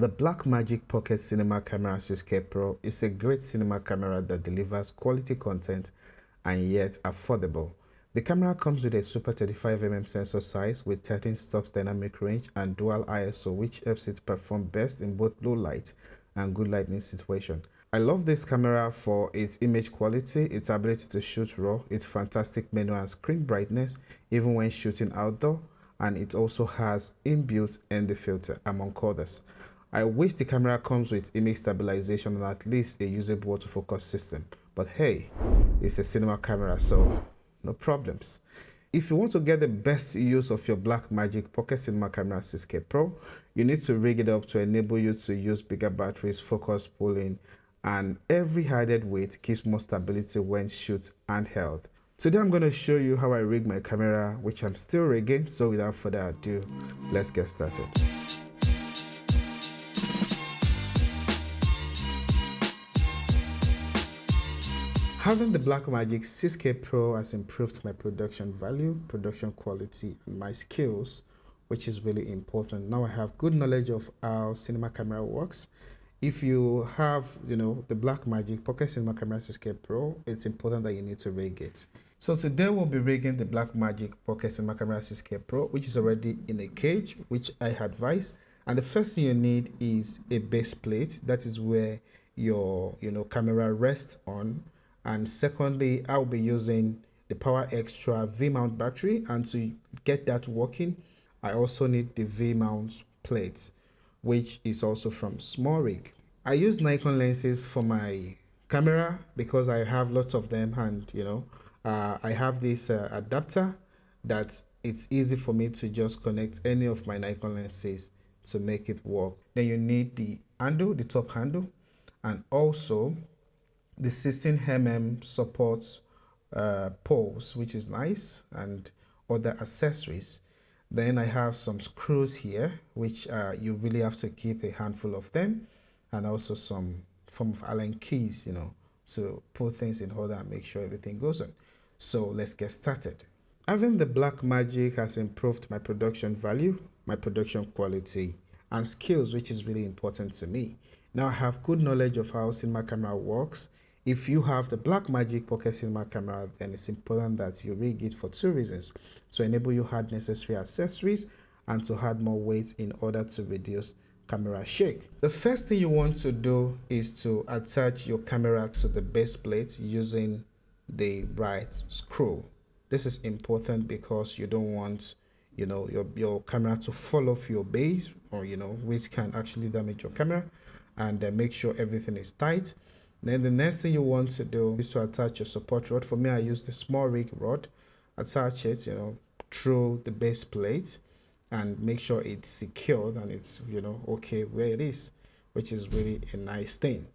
The Blackmagic Pocket Cinema Camera 6K Pro is a great cinema camera that delivers quality content and yet affordable. The camera comes with a super 35mm sensor size with 13 stops dynamic range and dual ISO, which helps it perform best in both low light and good lighting situations. I love this camera for its image quality, its ability to shoot raw, its fantastic menu and screen brightness even when shooting outdoor, and it also has inbuilt ND filter among others. I wish the camera comes with image stabilization and at least a usable autofocus system, but hey, it's a cinema camera, so no problems. If you want to get the best use of your Blackmagic Pocket Cinema Camera 6K Pro, you need to rig it up to enable you to use bigger batteries, focus pulling, and every added weight gives more stability when shoot handheld. Today I'm going to show you how I rig my camera, which I'm still rigging, so without further ado, let's get started. Having the Blackmagic 6K Pro has improved my production value, production quality, and my skills, which is really important. Now I have good knowledge of how cinema camera works. If you have, the Blackmagic Pocket Cinema Camera 6K Pro, it's important that you need to rig it. So today we'll be rigging the Blackmagic Pocket Cinema Camera 6K Pro, which is already in a cage, which I advise. And the first thing you need is a base plate. That is where your, camera rests on. And secondly, I'll be using the Power Extra V-mount battery, and to get that working, I also need the V-mount plate, which is also from SmallRig. I use Nikon lenses for my camera because I have lots of them, and I have this adapter that it's easy for me to just connect any of my Nikon lenses to make it work. Then you need the handle, the top handle, and also the 16mm support poles, which is nice, and other accessories. Then I have some screws here, which you really have to keep a handful of them, and also some form of Allen keys, to put things in order and make sure everything goes on. So let's get started. Having the Blackmagic has improved my production value, my production quality, and skills, which is really important to me. Now I have good knowledge of how cinema camera works. If you have the Blackmagic Pocket Cinema Camera, then it's important that you rig it for two reasons: to enable you add necessary accessories and to add more weight in order to reduce camera shake. The first thing you want to do is to attach your camera to the base plate using the right screw. This is important because you don't want your camera to fall off your base, or which can actually damage your camera. And make sure everything is tight. Then the next thing you want to do is to attach your support rod. For me, I use the SmallRig rod. Attach it, through the base plate, and make sure it's secured and it's, okay where it is, which is really a nice thing.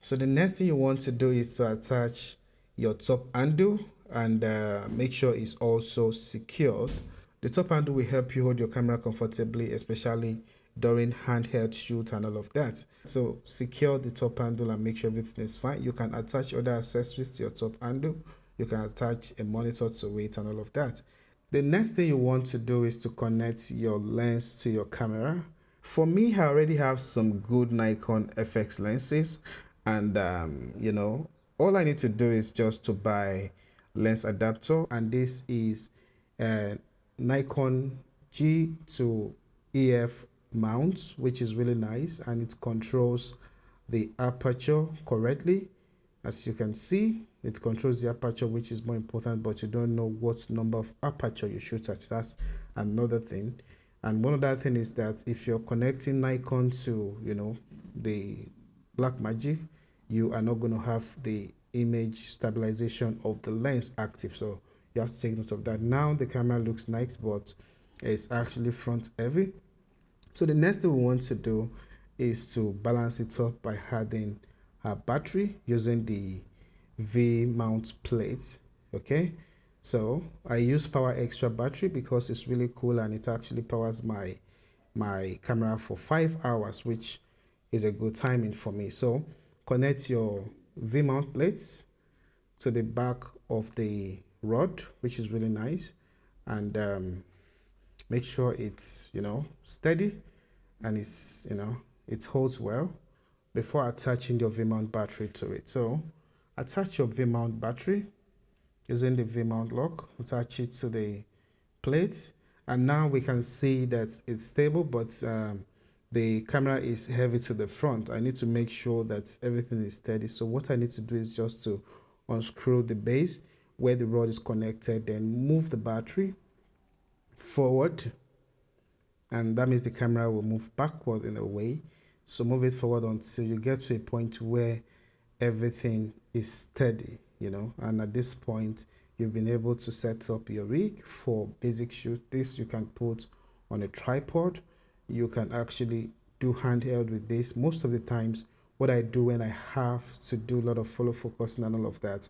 So the next thing you want to do is to attach your top handle and make sure it's also secured. The top handle will help you hold your camera comfortably, especially during handheld shoot and all of that. So secure the top handle and make sure everything is fine. You can attach other accessories to your top handle. You can attach a monitor to it and all of that. The next thing you want to do is to connect your lens to your camera. For me, I already have some good Nikon FX lenses, and all I need to do is just to buy lens adapter, and this is Nikon G to EF mount, which is really nice, and it controls the aperture correctly. As you can see, it controls the aperture, which is more important, but you don't know what number of aperture you shoot at. That's another thing. And one other thing is that if you're connecting Nikon to the Blackmagic, you are not going to have the image stabilization of the lens active, so you have to take note of that. Now the camera looks nice, but it's actually front heavy. So the next thing we want to do is to balance it up by adding a battery using the V-mount plate. Okay, so I use Power Extra battery because it's really cool and it actually powers my camera for 5 hours, which is a good timing for me. So connect your V-mount plates to the back of the rod, which is really nice, and make sure it's steady and it's it holds well before attaching your V-mount battery to it. So attach your V-mount battery using the V-mount lock, attach it to the plate, and now we can see that it's stable, but the camera is heavy to the front. I need to make sure that everything is steady. So what I need to do is just to unscrew the base where the rod is connected, then move the battery forward, and that means the camera will move backward in a way. So move it forward until you get to a point where everything is steady, and at this point you've been able to set up your rig for basic shoot. This you can put on a tripod. You can actually do handheld with this. Most of the times what I do when I have to do a lot of follow focusing and all of that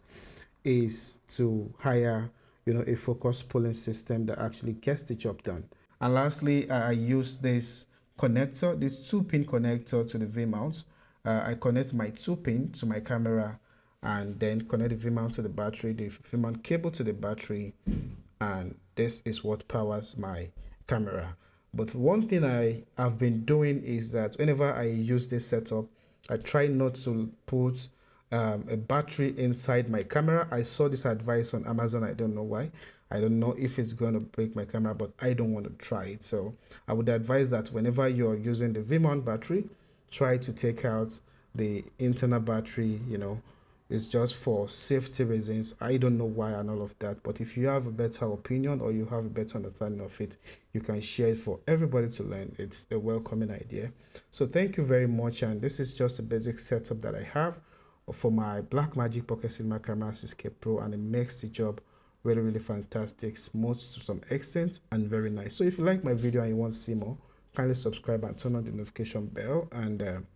is to hire a focus pulling system that actually gets the job done. And lastly, I use this connector, this 2-pin connector to the V-mount. I connect my 2-pin to my camera and then connect the V-mount to the battery, the V-mount cable to the battery, and this is what powers my camera. But one thing I have been doing is that whenever I use this setup, I try not to put a battery inside my camera. I saw this advice on Amazon. I don't know why. I don't know if it's going to break my camera, but I don't want to try it. So I would advise that whenever you're using the V-mount battery, try to take out the internal battery. It's just for safety reasons. I don't know why and all of that, but if you have a better opinion or you have a better understanding of it, you can share it for everybody to learn. It's a welcoming idea. So thank you very much, and this is just a basic setup that I have for my Blackmagic Pocket Cinema Camera 6K Pro, and it makes the job really fantastic, smooth to some extent, and very nice. So if you like my video and you want to see more, kindly subscribe and turn on the notification bell. And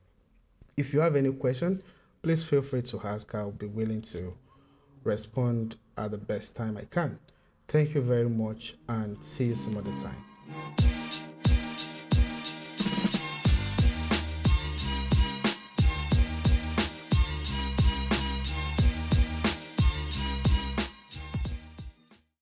if you have any question, please feel free to ask. I'll be willing to respond at the best time I can. Thank you very much, and see you some other time.